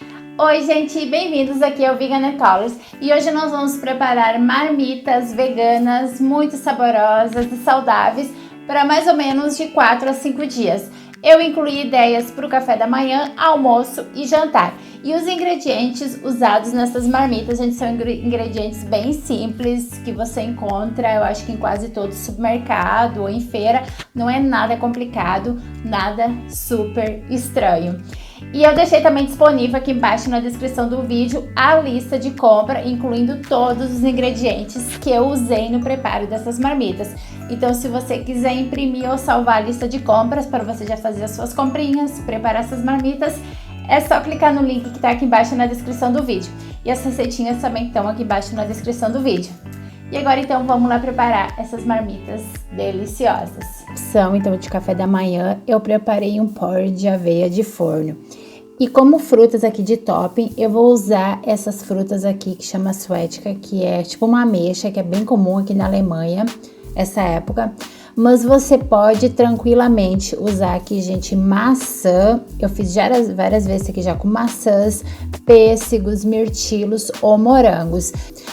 Oi gente, bem-vindos aqui ao Vegan Colors e hoje nós vamos preparar marmitas veganas muito saborosas e saudáveis para mais ou menos de 4 a 5 dias. Eu incluí ideias para o café da manhã, almoço e jantar. E os ingredientes usados nessas marmitas, gente, são ingredientes bem simples que você encontra, eu acho que em quase todo supermercado ou em feira. Não é nada complicado, nada super estranho. E eu deixei também disponível aqui embaixo na descrição do vídeo a lista de compra, incluindo todos os ingredientes que eu usei no preparo dessas marmitas. Então, se você quiser imprimir ou salvar a lista de compras para você já fazer as suas comprinhas, preparar essas marmitas, é só clicar no link que está aqui embaixo na descrição do vídeo. E as receitinhas também estão aqui embaixo na descrição do vídeo. E agora então vamos lá preparar essas marmitas deliciosas. Opção então de café da manhã, eu preparei um porridge de aveia de forno. E como frutas aqui de topping, eu vou usar essas frutas aqui que chama suética, que é tipo uma ameixa, que é bem comum aqui na Alemanha, essa época. Mas você pode tranquilamente usar aqui, gente, maçã. Eu fiz várias vezes aqui já com maçãs, pêssegos, mirtilos ou morangos.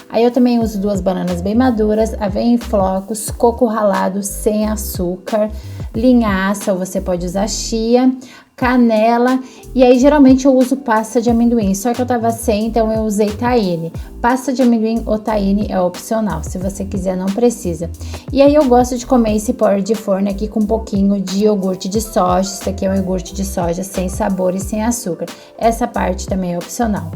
Aí eu também uso 2 bananas bem maduras, aveia em flocos, coco ralado sem açúcar, linhaça, ou você pode usar chia, canela, e aí geralmente eu uso pasta de amendoim, só que eu tava sem, então eu usei tahine. Pasta de amendoim ou tahine é opcional, se você quiser não precisa. E aí eu gosto de comer esse porridge de forno aqui com um pouquinho de iogurte de soja. Isso aqui é um iogurte de soja sem sabor e sem açúcar, essa parte também é opcional.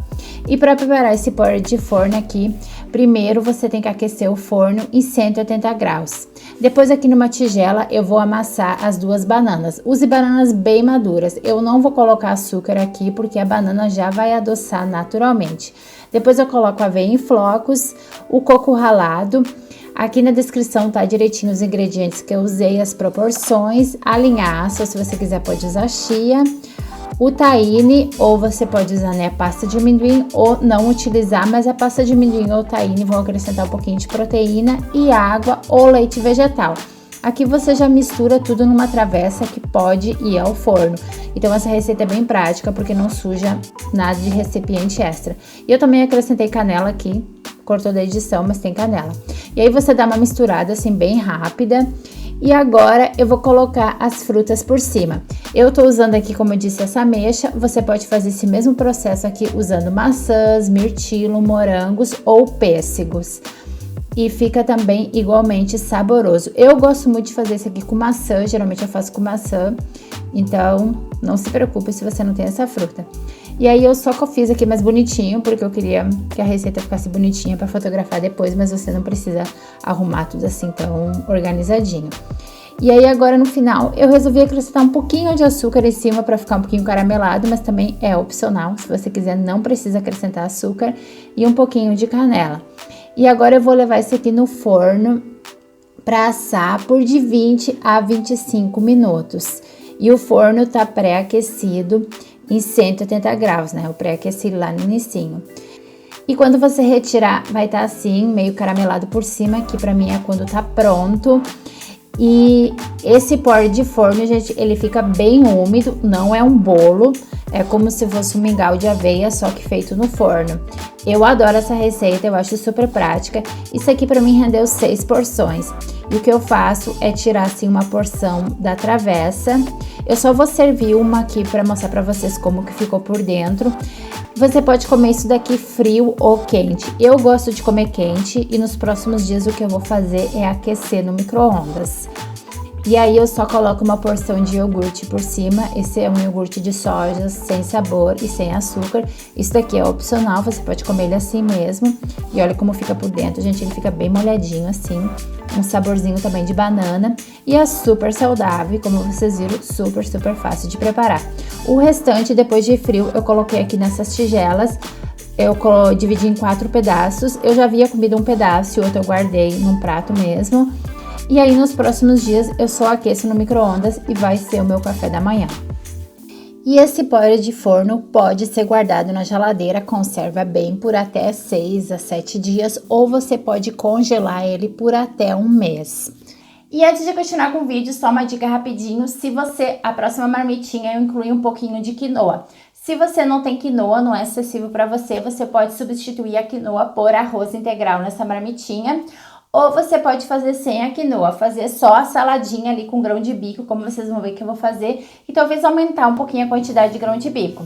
E para preparar esse porridge de forno aqui, primeiro você tem que aquecer o forno em 180 graus. Depois aqui numa tigela eu vou amassar as 2 bananas. Use bananas bem maduras. Eu não vou colocar açúcar aqui porque a banana já vai adoçar naturalmente. Depois eu coloco a aveia em flocos, o coco ralado. Aqui na descrição tá direitinho os ingredientes que eu usei, as proporções, a linhaça, se você quiser pode usar chia, o tahine, ou você pode usar, né, a pasta de amendoim ou não utilizar, mas a pasta de amendoim ou tahine vão acrescentar um pouquinho de proteína e água ou leite vegetal. Aqui você já mistura tudo numa travessa que pode ir ao forno. Então essa receita é bem prática porque não suja nada de recipiente extra. E eu também acrescentei canela aqui, cortou da edição, mas tem canela. E aí você dá uma misturada assim bem rápida. E agora eu vou colocar as frutas por cima. Eu tô usando aqui, como eu disse, essa ameixa. Você pode fazer esse mesmo processo aqui usando maçãs, mirtilo, morangos ou pêssegos. E fica também igualmente saboroso. Eu gosto muito de fazer isso aqui com maçã, geralmente eu faço com maçã. Então, não se preocupe se você não tem essa fruta. E aí eu só fiz aqui mais bonitinho, porque eu queria que a receita ficasse bonitinha para fotografar depois, mas você não precisa arrumar tudo assim tão organizadinho. E aí agora no final eu resolvi acrescentar um pouquinho de açúcar em cima para ficar um pouquinho caramelado, mas também é opcional, se você quiser não precisa acrescentar açúcar, e um pouquinho de canela. E agora eu vou levar esse aqui no forno para assar por de 20 a 25 minutos. E o forno tá pré-aquecido em 180 graus, né? Eu pré-aqueci lá no inicinho. E quando você retirar, vai estar assim, meio caramelado por cima, que pra mim é quando tá pronto. E esse porridge de forno, gente, ele fica bem úmido, não é um bolo, é como se fosse um mingau de aveia, só que feito no forno. Eu adoro essa receita, eu acho super prática. Isso aqui pra mim rendeu 6 porções. E o que eu faço é tirar assim uma porção da travessa. Eu só vou servir uma aqui pra mostrar pra vocês como que ficou por dentro. Você pode comer isso daqui frio ou quente. Eu gosto de comer quente e nos próximos dias o que eu vou fazer é aquecer no micro-ondas. E aí eu só coloco uma porção de iogurte por cima. Esse é um iogurte de soja sem sabor e sem açúcar. Isso daqui é opcional, você pode comer ele assim mesmo. E olha como fica por dentro, gente, ele fica bem molhadinho assim. Um saborzinho também de banana. E é super saudável, como vocês viram, super fácil de preparar. O restante, depois de frio, eu coloquei aqui nessas tigelas. Eu dividi em 4 pedaços. Eu já havia comido um pedaço e o outro eu guardei num prato mesmo. E aí nos próximos dias eu só aqueço no micro-ondas e vai ser o meu café da manhã. E esse porridge de forno pode ser guardado na geladeira, conserva bem por até 6 a 7 dias, ou você pode congelar ele por até 1 mês. E antes de continuar com o vídeo, só uma dica rapidinho, a próxima marmitinha eu incluí um pouquinho de quinoa. Se você não tem quinoa, não é acessível para você, você pode substituir a quinoa por arroz integral nessa marmitinha. Ou você pode fazer sem a quinoa, fazer só a saladinha ali com grão de bico, como vocês vão ver que eu vou fazer. E talvez aumentar um pouquinho a quantidade de grão de bico.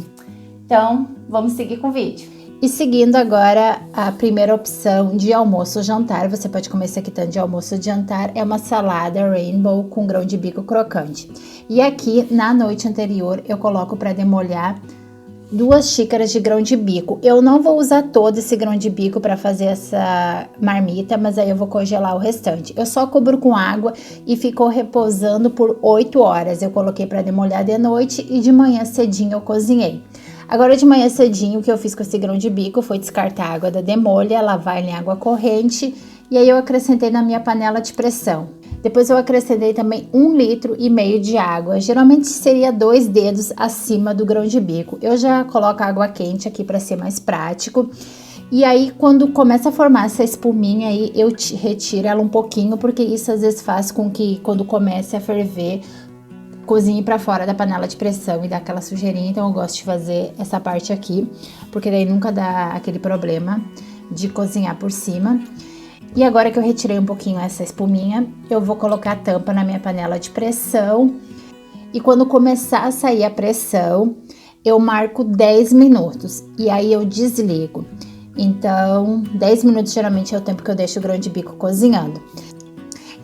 Então, vamos seguir com o vídeo. E seguindo agora a primeira opção de almoço ou jantar, você pode comer isso aqui tanto de almoço ou de jantar, é uma salada rainbow com grão de bico crocante. E aqui, na noite anterior, eu coloco para demolhar 2 xícaras de grão de bico. Eu não vou usar todo esse grão de bico para fazer essa marmita, mas aí eu vou congelar o restante. Eu só cubro com água e ficou repousando por 8 horas. Eu coloquei para demolhar de noite e de manhã cedinho eu cozinhei. Agora de manhã cedinho, o que eu fiz com esse grão de bico foi descartar a água da demolha, lavar em água corrente e aí eu acrescentei na minha panela de pressão. Depois eu acrescentei também 1,5 litro de água, geralmente seria 2 dedos acima do grão de bico. Eu já coloco a água quente aqui para ser mais prático. E aí quando começa a formar essa espuminha aí, eu retiro ela um pouquinho, porque isso às vezes faz com que quando comece a ferver, cozinhe para fora da panela de pressão e dá aquela sujeirinha, então eu gosto de fazer essa parte aqui, porque daí nunca dá aquele problema de cozinhar por cima. E agora que eu retirei um pouquinho essa espuminha, eu vou colocar a tampa na minha panela de pressão e quando começar a sair a pressão, eu marco 10 minutos e aí eu desligo. Então, 10 minutos geralmente é o tempo que eu deixo o grão de bico cozinhando.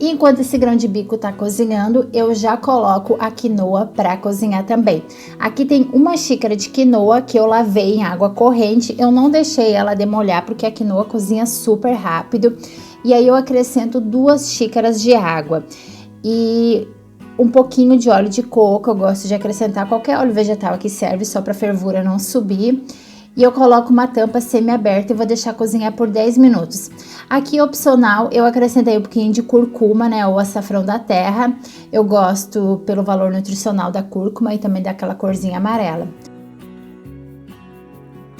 E enquanto esse grão de bico tá cozinhando, eu já coloco a quinoa para cozinhar também. Aqui tem 1 xícara de quinoa que eu lavei em água corrente. Eu não deixei ela demolhar porque a quinoa cozinha super rápido. E aí eu acrescento 2 xícaras de água e um pouquinho de óleo de coco. Eu gosto de acrescentar qualquer óleo vegetal que serve só para a fervura não subir. E eu coloco uma tampa semi-aberta e vou deixar cozinhar por 10 minutos. Aqui, opcional, eu acrescentei um pouquinho de cúrcuma, né, ou açafrão da terra. Eu gosto pelo valor nutricional da cúrcuma e também daquela corzinha amarela.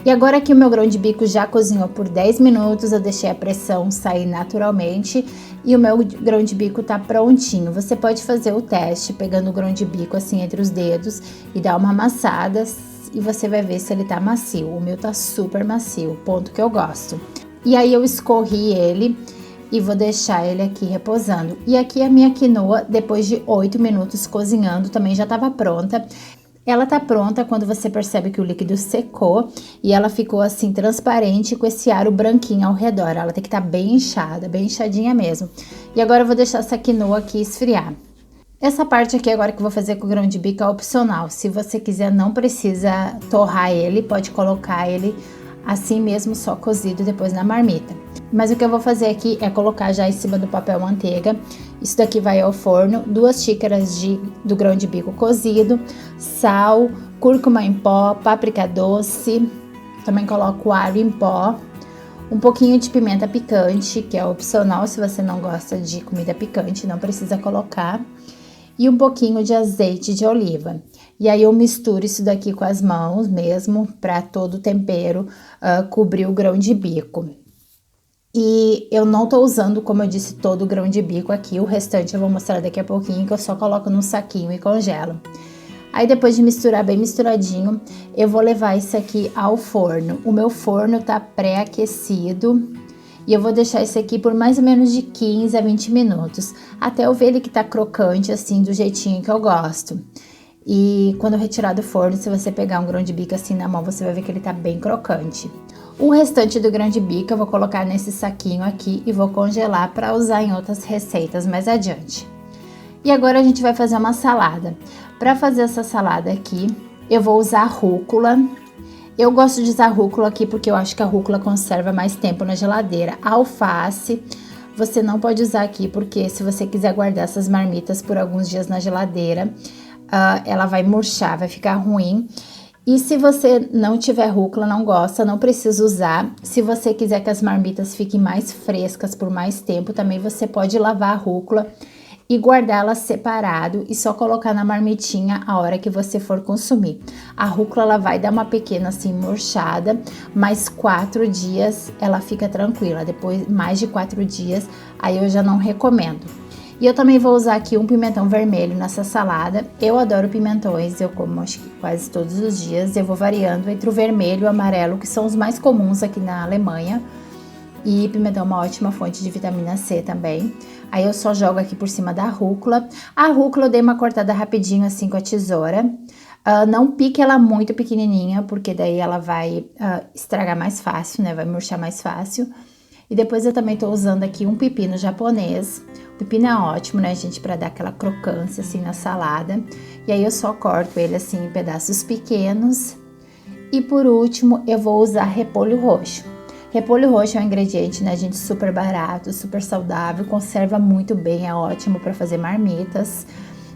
E agora aqui o meu grão de bico já cozinhou por 10 minutos, eu deixei a pressão sair naturalmente e o meu grão de bico tá prontinho. Você pode fazer o teste pegando o grão de bico assim entre os dedos e dar uma amassada e você vai ver se ele tá macio. O meu tá super macio, ponto que eu gosto. E aí eu escorri ele e vou deixar ele aqui reposando. E aqui a minha quinoa, depois de 8 minutos cozinhando, também já estava pronta. Ela tá pronta quando você percebe que o líquido secou e ela ficou assim transparente com esse aro branquinho ao redor. Ela tem que estar bem inchada, bem inchadinha mesmo. E agora eu vou deixar essa quinoa aqui esfriar. Essa parte aqui agora que eu vou fazer com o grão de bico é opcional. Se você quiser, não precisa torrar ele, pode colocar ele assim mesmo, só cozido depois na marmita. Mas o que eu vou fazer aqui é colocar já em cima do papel manteiga. Isso daqui vai ao forno, 2 xícaras do grão de bico cozido, sal, cúrcuma em pó, páprica doce, também coloco alho em pó, um pouquinho de pimenta picante, que é opcional se você não gosta de comida picante, não precisa colocar, e um pouquinho de azeite de oliva. E aí eu misturo isso daqui com as mãos mesmo, para todo o tempero cobrir o grão de bico. E eu não tô usando, como eu disse, todo o grão de bico aqui, o restante eu vou mostrar daqui a pouquinho, que eu só coloco num saquinho e congelo. Aí depois de misturar bem misturadinho, eu vou levar isso aqui ao forno. O meu forno tá pré-aquecido e eu vou deixar isso aqui por mais ou menos de 15 a 20 minutos, até eu ver ele que tá crocante assim, do jeitinho que eu gosto. E quando eu retirar do forno, se você pegar um grão de bico assim na mão, você vai ver que ele tá bem crocante. O restante do grão de bico eu vou colocar nesse saquinho aqui e vou congelar para usar em outras receitas mais adiante. E agora a gente vai fazer uma salada. Para fazer essa salada aqui, eu vou usar rúcula. Eu gosto de usar rúcula aqui porque eu acho que a rúcula conserva mais tempo na geladeira. Alface, você não pode usar aqui porque se você quiser guardar essas marmitas por alguns dias na geladeira, ela vai murchar, vai ficar ruim. E se você não tiver rúcula, não gosta, não precisa usar. Se você quiser que as marmitas fiquem mais frescas por mais tempo, também você pode lavar a rúcula e guardá-la separado e só colocar na marmitinha a hora que você for consumir. A rúcula ela vai dar uma pequena assim murchada, mas 4 dias ela fica tranquila. Depois, mais de 4 dias, aí eu já não recomendo. E eu também vou usar aqui um pimentão vermelho nessa salada. Eu adoro pimentões, eu como acho que quase todos os dias. Eu vou variando entre o vermelho e o amarelo, que são os mais comuns aqui na Alemanha. E pimentão é uma ótima fonte de vitamina C também. Aí eu só jogo aqui por cima da rúcula. A rúcula eu dei uma cortada rapidinho assim com a tesoura. Não pique ela muito pequenininha, porque daí ela vai estragar mais fácil, né? Vai murchar mais fácil. E depois eu também tô usando aqui um pepino japonês. O pepino é ótimo, né, gente, pra dar aquela crocância assim na salada. E aí eu só corto ele assim em pedaços pequenos. E por último, eu vou usar repolho roxo. Repolho roxo é um ingrediente, né, gente, super barato, super saudável, conserva muito bem, é ótimo para fazer marmitas.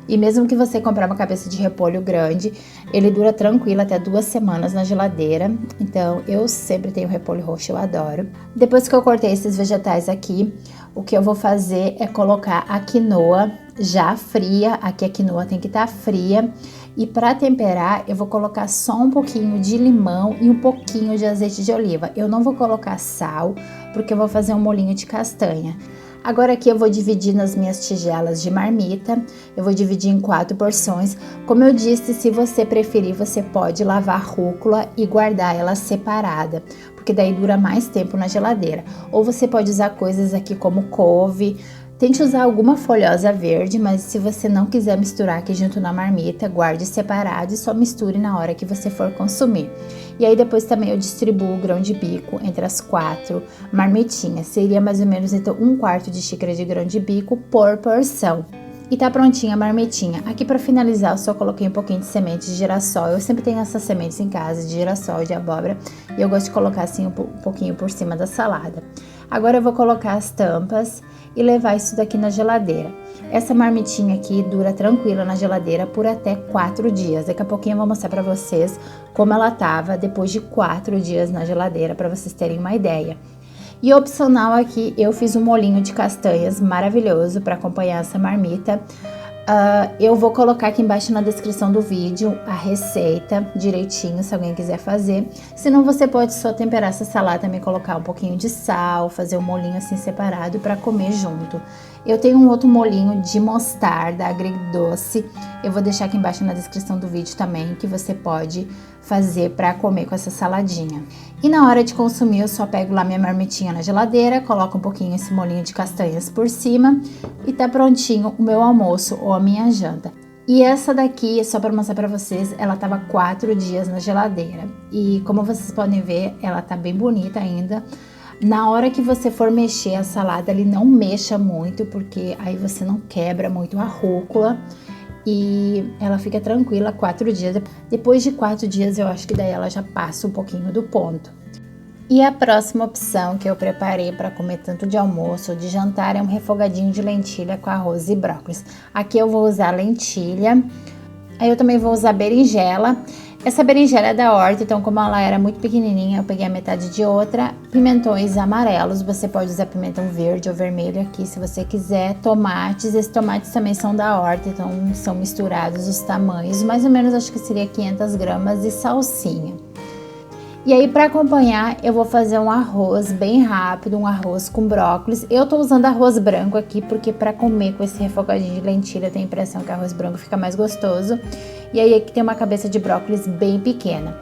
E mesmo que você comprar uma cabeça de repolho grande, ele dura tranquilo até 2 semanas na geladeira. Então, eu sempre tenho repolho roxo, eu adoro. Depois que eu cortei esses vegetais aqui, o que eu vou fazer é colocar a quinoa já fria. Aqui a quinoa tem que estar fria. E para temperar, eu vou colocar só um pouquinho de limão e um pouquinho de azeite de oliva. Eu não vou colocar sal, porque eu vou fazer um molhinho de castanha. Agora aqui eu vou dividir nas minhas tigelas de marmita, eu vou dividir em 4 porções. Como eu disse, se você preferir, você pode lavar a rúcula e guardar ela separada, porque daí dura mais tempo na geladeira. Ou você pode usar coisas aqui como couve. Tente usar alguma folhosa verde, mas se você não quiser misturar aqui junto na marmita, guarde separado e só misture na hora que você for consumir. E aí depois também eu distribuo o grão de bico entre as 4 marmitinhas. Seria mais ou menos então 1/4 de xícara de grão de bico por porção. E tá prontinha a marmitinha. Aqui para finalizar eu só coloquei um pouquinho de semente de girassol. Eu sempre tenho essas sementes em casa, de girassol e de abóbora. E eu gosto de colocar assim um pouquinho por cima da salada. Agora eu vou colocar as tampas e levar isso daqui na geladeira. Essa marmitinha aqui dura tranquila na geladeira por até 4 dias. Daqui a pouquinho eu vou mostrar pra vocês como ela tava depois de 4 dias na geladeira, pra vocês terem uma ideia. E opcional aqui, eu fiz um molhinho de castanhas maravilhoso para acompanhar essa marmita. Eu vou colocar aqui embaixo na descrição do vídeo a receita direitinho, se alguém quiser fazer. Senão você pode só temperar essa salada também, colocar um pouquinho de sal, fazer um molhinho assim separado para comer junto. Eu tenho um outro molhinho de mostarda agridoce. Eu vou deixar aqui embaixo na descrição do vídeo também, que você pode fazer para comer com essa saladinha. E na hora de consumir, eu só pego lá minha marmitinha na geladeira, coloco um pouquinho esse molhinho de castanhas por cima e tá prontinho o meu almoço ou a minha janta. E essa daqui, só para mostrar para vocês, ela tava 4 dias na geladeira. E como vocês podem ver, ela tá bem bonita ainda. Na hora que você for mexer a salada, ele não mexa muito, porque aí você não quebra muito a rúcula. E ela fica tranquila 4 dias. Depois de 4 dias, eu acho que daí ela já passa um pouquinho do ponto. E a próxima opção que eu preparei para comer tanto de almoço ou de jantar é um refogadinho de lentilha com arroz e brócolis. Aqui eu vou usar lentilha, aí eu também vou usar berinjela. Essa berinjela é da horta, então como ela era muito pequenininha, eu peguei a metade de outra. Pimentões amarelos, você pode usar pimentão verde ou vermelho aqui se você quiser. Tomates, esses tomates também são da horta, então são misturados os tamanhos. Mais ou menos acho que seria 500 gramas de salsinha. E aí para acompanhar eu vou fazer um arroz bem rápido, um arroz com brócolis. Eu tô usando arroz branco aqui porque para comer com esse refogadinho de lentilha eu tenho a impressão que arroz branco fica mais gostoso. E aí aqui tem uma cabeça de brócolis bem pequena.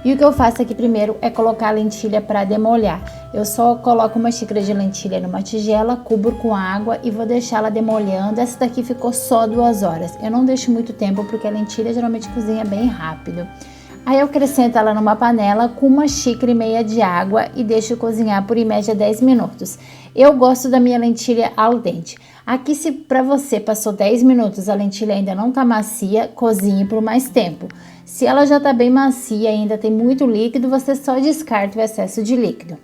E o que eu faço aqui primeiro é colocar a lentilha para demolhar. Eu só coloco uma xícara de lentilha numa tigela, cubro com água e vou deixar ela demolhando. Essa daqui ficou só 2 horas. Eu não deixo muito tempo porque a lentilha geralmente cozinha bem rápido. Aí eu acrescento ela numa panela com 1,5 xícaras de água e deixo cozinhar por em média 10 minutos. Eu gosto da minha lentilha al dente. Aqui se para você passou 10 minutos a lentilha ainda não tá macia, cozinhe por mais tempo. Se ela já tá bem macia e ainda tem muito líquido, você só descarta o excesso de líquido.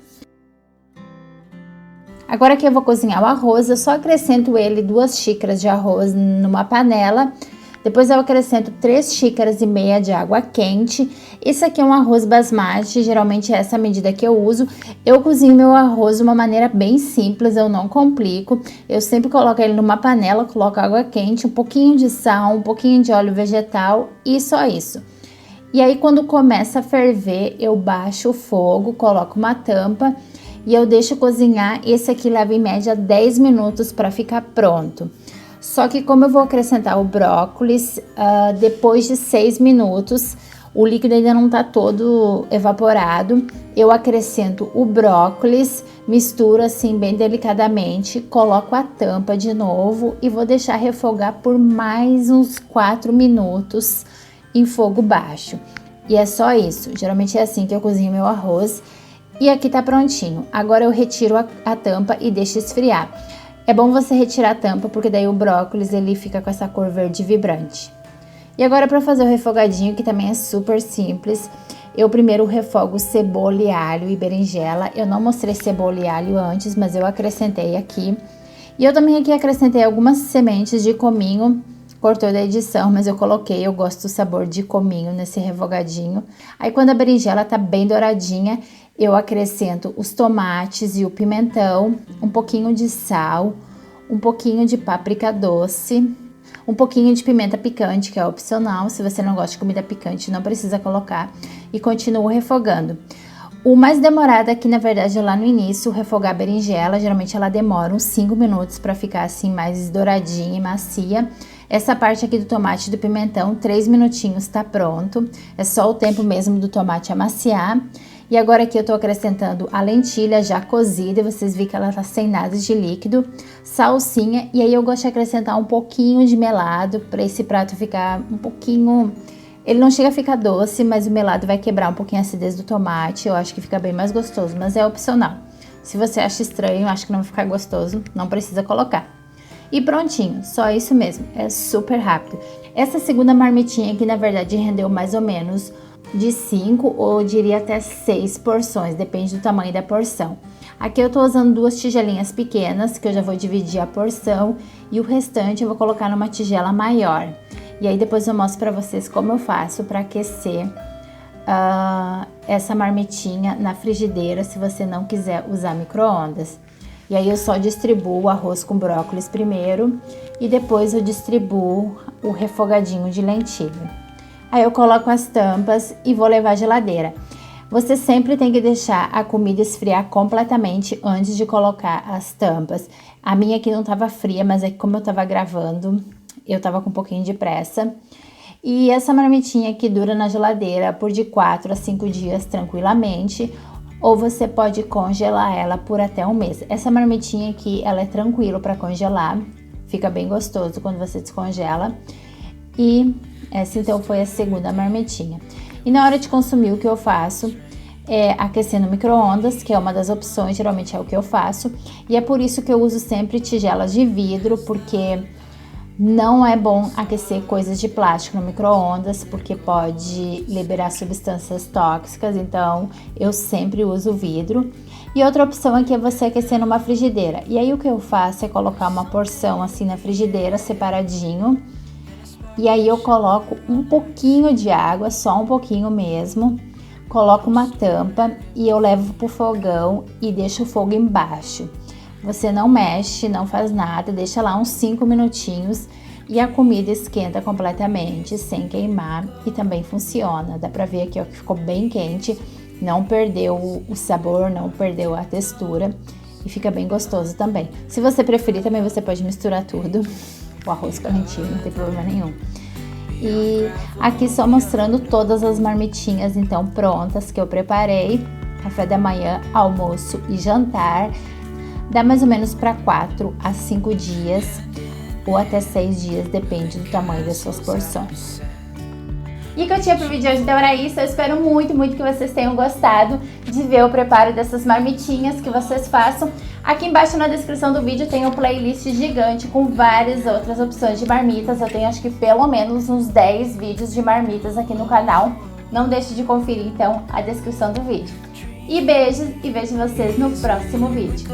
Agora que eu vou cozinhar o arroz, eu só acrescento ele 2 xícaras de arroz numa panela. Depois eu acrescento 3,5 xícaras de água quente. Esse aqui é um arroz basmati, geralmente é essa a medida que eu uso. Eu cozinho meu arroz de uma maneira bem simples, eu não complico. Eu sempre coloco ele numa panela, coloco água quente, um pouquinho de sal, um pouquinho de óleo vegetal e só isso. E aí quando começa a ferver, eu baixo o fogo, coloco uma tampa e eu deixo cozinhar. Esse aqui leva em média 10 minutos para ficar pronto. Só que como eu vou acrescentar o brócolis, depois de 6 minutos, o líquido ainda não tá todo evaporado, eu acrescento o brócolis, misturo assim bem delicadamente, coloco a tampa de novo e vou deixar refogar por mais uns 4 minutos em fogo baixo. E é só isso, geralmente é assim que eu cozinho meu arroz. E aqui tá prontinho. Agora eu retiro a tampa e deixo esfriar. É bom você retirar a tampa, porque daí o brócolis ele fica com essa cor verde vibrante. E agora para fazer o refogadinho, que também é super simples, eu primeiro refogo cebola e alho e berinjela. Eu não mostrei cebola e alho antes, mas eu acrescentei aqui. E eu também aqui acrescentei algumas sementes de cominho, cortou da edição, mas eu coloquei, eu gosto do sabor de cominho nesse refogadinho. Aí quando a berinjela tá bem douradinha, eu acrescento os tomates e o pimentão, um pouquinho de sal, um pouquinho de páprica doce, um pouquinho de pimenta picante, que é opcional. Se você não gosta de comida picante, não precisa colocar. E continuo refogando. O mais demorado aqui, na verdade, é lá no início, refogar a berinjela. Geralmente ela demora uns 5 minutos para ficar assim mais douradinha e macia. Essa parte aqui do tomate e do pimentão, 3 minutinhos tá pronto. É só o tempo mesmo do tomate amaciar. E agora aqui eu tô acrescentando a lentilha já cozida, e vocês viram que ela tá sem nada de líquido, salsinha, e aí eu gosto de acrescentar um pouquinho de melado, para esse prato ficar um pouquinho... Ele não chega a ficar doce, mas o melado vai quebrar um pouquinho a acidez do tomate, eu acho que fica bem mais gostoso, mas é opcional. Se você acha estranho, acho que não vai ficar gostoso, não precisa colocar. E prontinho, só isso mesmo, é super rápido. Essa segunda marmitinha aqui, na verdade, rendeu mais ou menos de 5 ou diria até 6 porções, depende do tamanho da porção. Aqui eu tô usando 2 tigelinhas pequenas, que eu já vou dividir a porção, e o restante eu vou colocar numa tigela maior. E aí depois eu mostro pra vocês como eu faço para aquecer essa marmitinha na frigideira, se você não quiser usar micro-ondas. E aí eu só distribuo o arroz com brócolis primeiro, e depois eu distribuo o refogadinho de lentilha. Aí eu coloco as tampas e vou levar à geladeira. Você sempre tem que deixar a comida esfriar completamente antes de colocar as tampas. A minha aqui não tava fria, mas é que como eu tava gravando, eu tava com um pouquinho de pressa. E essa marmitinha aqui dura na geladeira por de 4 a 5 dias tranquilamente. Ou você pode congelar ela por até um mês. Essa marmitinha aqui, ela é tranquilo para congelar. Fica bem gostoso quando você descongela. E essa então foi a segunda marmitinha. E na hora de consumir, o que eu faço é aquecer no micro-ondas, que é uma das opções, geralmente é o que eu faço. E é por isso que eu uso sempre tigelas de vidro, porque não é bom aquecer coisas de plástico no micro-ondas, porque pode liberar substâncias tóxicas, então eu sempre uso vidro. E outra opção aqui é você aquecer numa frigideira. E aí o que eu faço é colocar uma porção assim na frigideira, separadinho. E aí eu coloco um pouquinho de água, só um pouquinho mesmo, coloco uma tampa e eu levo pro fogão e deixo o fogo embaixo. Você não mexe, não faz nada, deixa lá uns 5 minutinhos e a comida esquenta completamente, sem queimar, e também funciona. Dá pra ver aqui ó, que ficou bem quente, não perdeu o sabor, não perdeu a textura e fica bem gostoso também. Se você preferir, também você pode misturar tudo. O arroz com a lentilha, não tem problema nenhum. E aqui só mostrando todas as marmitinhas então prontas que eu preparei. Café da manhã, almoço e jantar. Dá mais ou menos para 4 a 5 dias ou até 6 dias, depende do tamanho das suas porções. E o que eu tinha pro vídeo de hoje então era isso. Eu espero muito, muito que vocês tenham gostado de ver o preparo dessas marmitinhas, que vocês façam. Aqui embaixo na descrição do vídeo tem um playlist gigante com várias outras opções de marmitas. Eu tenho acho que pelo menos uns 10 vídeos de marmitas aqui no canal. Não deixe de conferir então a descrição do vídeo. E beijos e vejo vocês no próximo vídeo.